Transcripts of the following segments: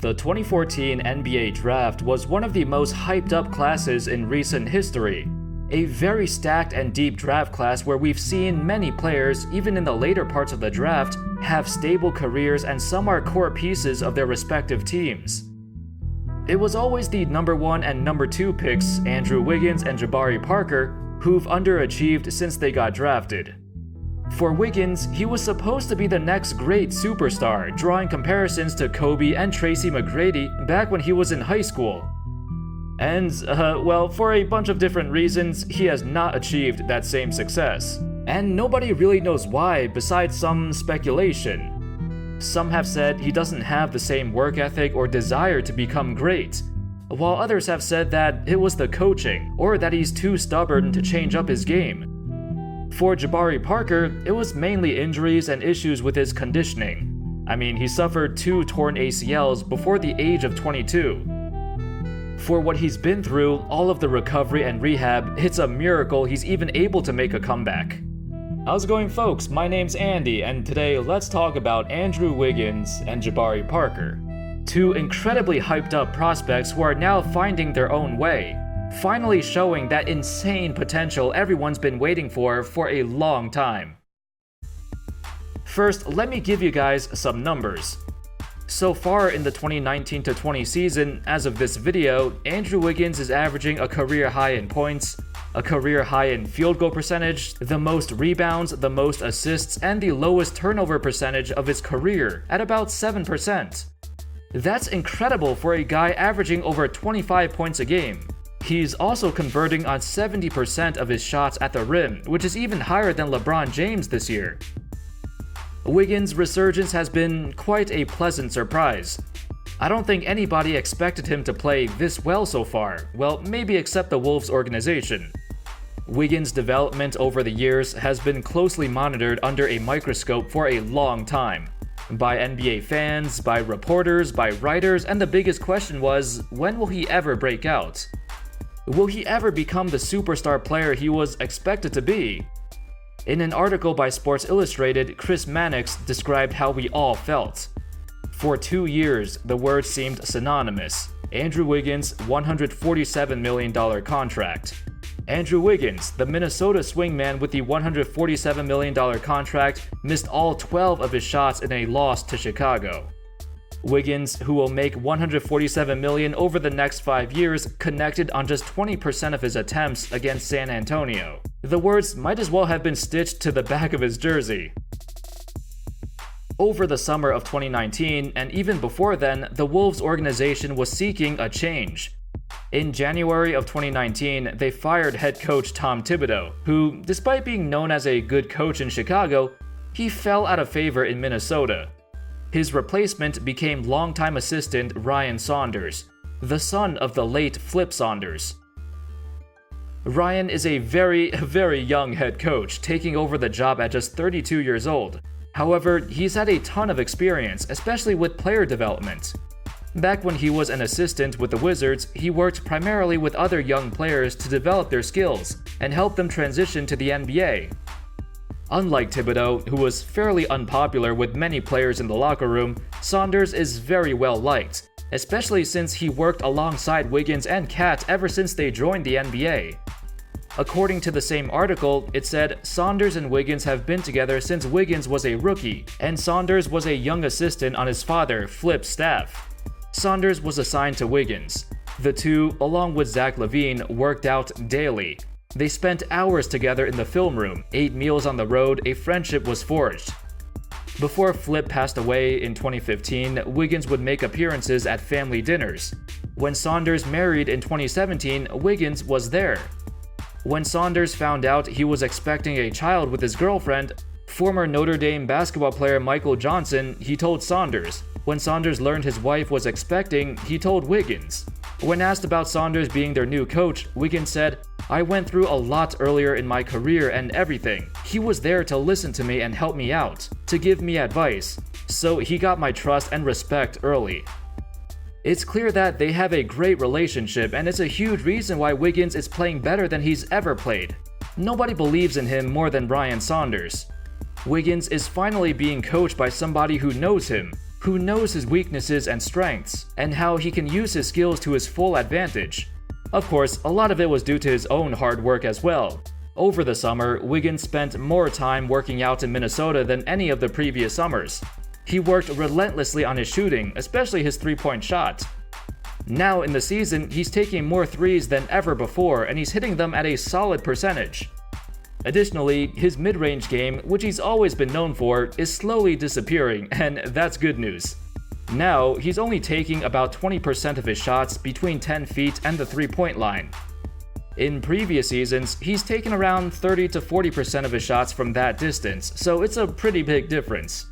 The 2014 NBA Draft was one of the most hyped-up classes in recent history. A very stacked and deep draft class where we've seen many players, even in the later parts of the draft, have stable careers and some are core pieces of their respective teams. It was always the number 1 and number 2 picks, Andrew Wiggins and Jabari Parker, who've underachieved since they got drafted. For Wiggins, he was supposed to be the next great superstar, drawing comparisons to Kobe and Tracy McGrady back when he was in high school. And, well, for a bunch of different reasons, he has not achieved that same success. And nobody really knows why, besides some speculation. Some have said he doesn't have the same work ethic or desire to become great, while others have said that it was the coaching, or that he's too stubborn to change up his game. For Jabari Parker, it was mainly injuries and issues with his conditioning. I mean, he suffered 2 torn ACLs before the age of 22. For what he's been through, all of the recovery and rehab, it's a miracle he's even able to make a comeback. How's it going, folks? My name's Andy, and today let's talk about Andrew Wiggins and Jabari Parker. 2 incredibly hyped up prospects who are now finding their own way, finally showing that insane potential everyone's been waiting for a long time. First, let me give you guys some numbers. So far in the 2019-20 season, as of this video, Andrew Wiggins is averaging a career high in points, a career high in field goal percentage, the most rebounds, the most assists, and the lowest turnover percentage of his career at about 7%. That's incredible for a guy averaging over 25 points a game. He's also converting on 70% of his shots at the rim, which is even higher than LeBron James this year. Wiggins' resurgence has been quite a pleasant surprise. I don't think anybody expected him to play this well so far, well, maybe except the Wolves organization. Wiggins' development over the years has been closely monitored under a microscope for a long time. By NBA fans, by reporters, by writers, and the biggest question was, when will he ever break out? Will he ever become the superstar player he was expected to be? In an article by Sports Illustrated, Chris Mannix described how we all felt. For 2 years, the words seemed synonymous. Andrew Wiggins' $147 million contract. Andrew Wiggins, the Minnesota swingman with the $147 million contract, missed all 12 of his shots in a loss to Chicago. Wiggins, who will make $147 million over the next 5 years, connected on just 20% of his attempts against San Antonio. The words might as well have been stitched to the back of his jersey. Over the summer of 2019, and even before then, the Wolves organization was seeking a change. In January of 2019, they fired head coach Tom Thibodeau, who, despite being known as a good coach in Chicago, he fell out of favor in Minnesota. His replacement became longtime assistant Ryan Saunders, the son of the late Flip Saunders. Ryan is a very young head coach, taking over the job at just 32 years old. However, he's had a ton of experience, especially with player development. Back when he was an assistant with the Wizards, he worked primarily with other young players to develop their skills and help them transition to the NBA. Unlike Thibodeau, who was fairly unpopular with many players in the locker room, Saunders is very well liked, especially since he worked alongside Wiggins and Cat ever since they joined the NBA. According to the same article, it said Saunders and Wiggins have been together since Wiggins was a rookie, and Saunders was a young assistant on his father, Flip's staff. Saunders was assigned to Wiggins. The two, along with Zach LaVine, worked out daily. They spent hours together in the film room, ate meals on the road, a friendship was forged. Before Flip passed away in 2015, Wiggins would make appearances at family dinners. When Saunders married in 2017, Wiggins was there. When Saunders found out he was expecting a child with his girlfriend, former Notre Dame basketball player Michael Johnson, he told Saunders. When Saunders learned his wife was expecting, he told Wiggins. When asked about Saunders being their new coach, Wiggins said, "I went through a lot earlier in my career and everything. He was there to listen to me and help me out, to give me advice. So he got my trust and respect early." It's clear that they have a great relationship, and it's a huge reason why Wiggins is playing better than he's ever played. Nobody believes in him more than Ryan Saunders. Wiggins is finally being coached by somebody who knows him, who knows his weaknesses and strengths, and how he can use his skills to his full advantage. Of course, a lot of it was due to his own hard work as well. Over the summer, Wiggins spent more time working out in Minnesota than any of the previous summers. He worked relentlessly on his shooting, especially his three-point shot. Now in the season, he's taking more threes than ever before, and he's hitting them at a solid percentage. Additionally, his mid-range game, which he's always been known for, is slowly disappearing, and that's good news. Now, he's only taking about 20% of his shots between 10 feet and the three-point line. In previous seasons, he's taken around 30 to 40% of his shots from that distance, so it's a pretty big difference.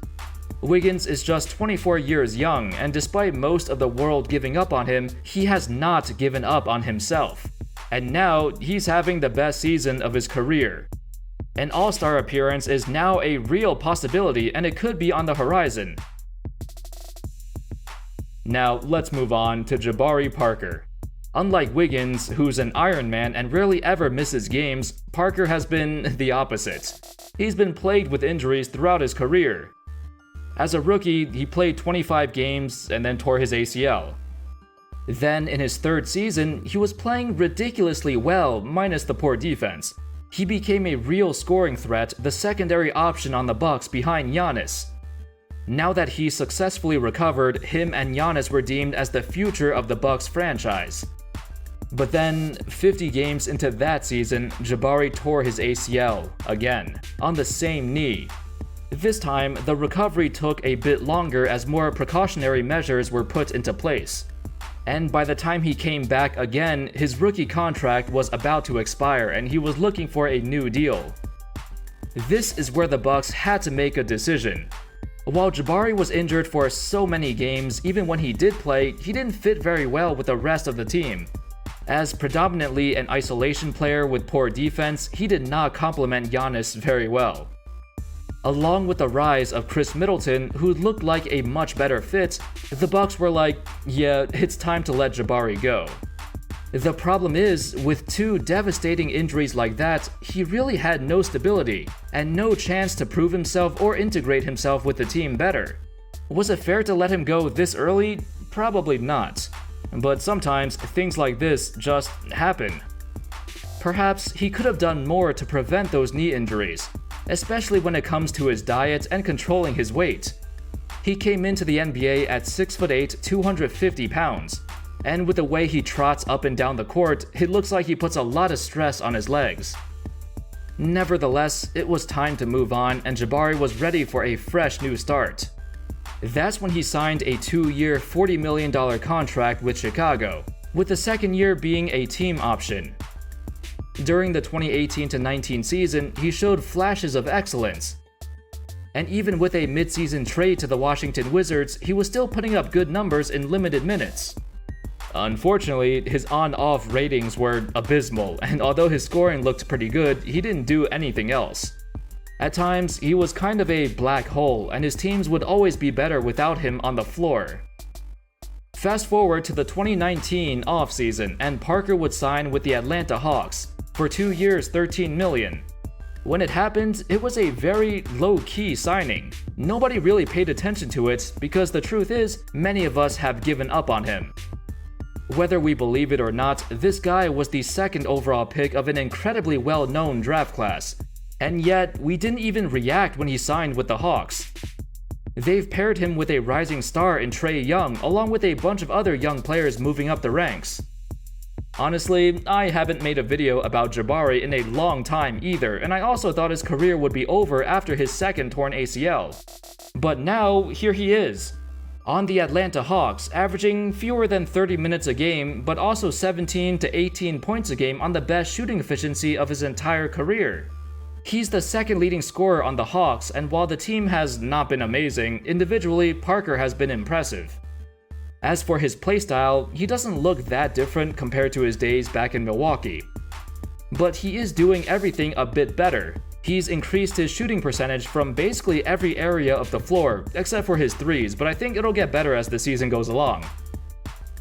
Wiggins is just 24 years young, and despite most of the world giving up on him, he has not given up on himself. And now, he's having the best season of his career. An All-Star appearance is now a real possibility, and it could be on the horizon. Now, let's move on to Jabari Parker. Unlike Wiggins, who's an Iron Man and rarely ever misses games, Parker has been the opposite. He's been plagued with injuries throughout his career. As a rookie, he played 25 games and then tore his ACL. Then, in his third season, he was playing ridiculously well, minus the poor defense. He became a real scoring threat, the secondary option on the Bucks behind Giannis. Now that he successfully recovered, him and Giannis were deemed as the future of the Bucks franchise. But then, 50 games into that season, Jabari tore his ACL, again, on the same knee. This time, the recovery took a bit longer as more precautionary measures were put into place. And by the time he came back again, his rookie contract was about to expire and he was looking for a new deal. This is where the Bucks had to make a decision. While Jabari was injured for so many games, even when he did play, he didn't fit very well with the rest of the team. As predominantly an isolation player with poor defense, he did not complement Giannis very well. Along with the rise of Chris Middleton, who looked like a much better fit, the Bucks were like, yeah, it's time to let Jabari go. The problem is, with two devastating injuries like that, he really had no stability, and no chance to prove himself or integrate himself with the team better. Was it fair to let him go this early? Probably not. But sometimes things like this just happen. Perhaps he could have done more to prevent those knee injuries, especially when it comes to his diet and controlling his weight. He came into the NBA at 6'8", 250 pounds, and with the way he trots up and down the court, it looks like he puts a lot of stress on his legs. Nevertheless, it was time to move on, and Jabari was ready for a fresh new start. That's when he signed a 2-year, $40 million contract with Chicago, with the second year being a team option. During the 2018-19 season, he showed flashes of excellence. And even with a mid-season trade to the Washington Wizards, he was still putting up good numbers in limited minutes. Unfortunately, his on-off ratings were abysmal, and although his scoring looked pretty good, he didn't do anything else. At times, he was kind of a black hole, and his teams would always be better without him on the floor. Fast forward to the 2019 offseason, and Parker would sign with the Atlanta Hawks for 2 years, $13 million. When it happened, it was a very low-key signing. Nobody really paid attention to it because the truth is, many of us have given up on him. Whether we believe it or not, this guy was the second overall pick of an incredibly well-known draft class. And yet, we didn't even react when he signed with the Hawks. They've paired him with a rising star in Trae Young, along with a bunch of other young players moving up the ranks. Honestly, I haven't made a video about Jabari in a long time either, and I also thought his career would be over after his second torn ACL. But now, here he is, on the Atlanta Hawks, averaging fewer than 30 minutes a game, but also 17 to 18 points a game on the best shooting efficiency of his entire career. He's the second leading scorer on the Hawks, and while the team has not been amazing, individually, Parker has been impressive. As for his playstyle, he doesn't look that different compared to his days back in Milwaukee. But he is doing everything a bit better. He's increased his shooting percentage from basically every area of the floor, except for his threes, but I think it'll get better as the season goes along.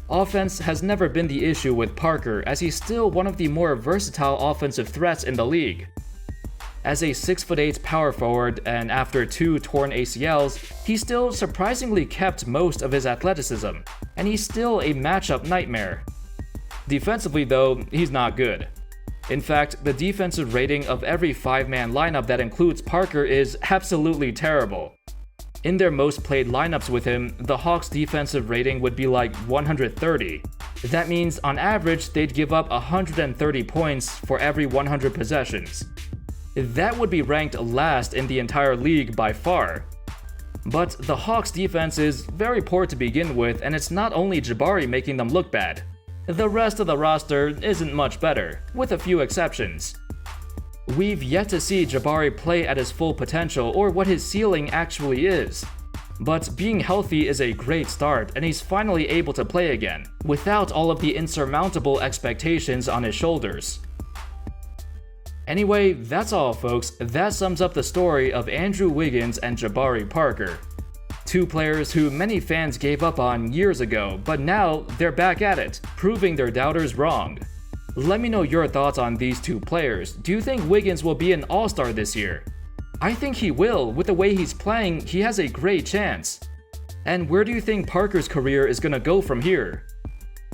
Offense has never been the issue with Parker, as he's still one of the more versatile offensive threats in the league. As a 6'8" power forward, and after 2 torn ACLs, he still surprisingly kept most of his athleticism, and he's still a matchup nightmare. Defensively though, he's not good. In fact, the defensive rating of every 5-man lineup that includes Parker is absolutely terrible. In their most played lineups with him, the Hawks' defensive rating would be like 130. That means on average, they'd give up 130 points for every 100 possessions. That would be ranked last in the entire league by far. But the Hawks' defense is very poor to begin with, and it's not only Jabari making them look bad. The rest of the roster isn't much better, with a few exceptions. We've yet to see Jabari play at his full potential or what his ceiling actually is. But being healthy is a great start, and he's finally able to play again, without all of the insurmountable expectations on his shoulders. Anyway, that's all folks, that sums up the story of Andrew Wiggins and Jabari Parker. Two players who many fans gave up on years ago, but now they're back at it, proving their doubters wrong. Let me know your thoughts on these two players. Do you think Wiggins will be an all-star this year? I think he will. With the way he's playing, he has a great chance. And where do you think Parker's career is gonna go from here?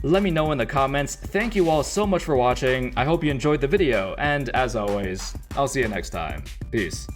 Let me know in the comments. Thank you all so much for watching. I hope you enjoyed the video, and as always, I'll see you next time. Peace.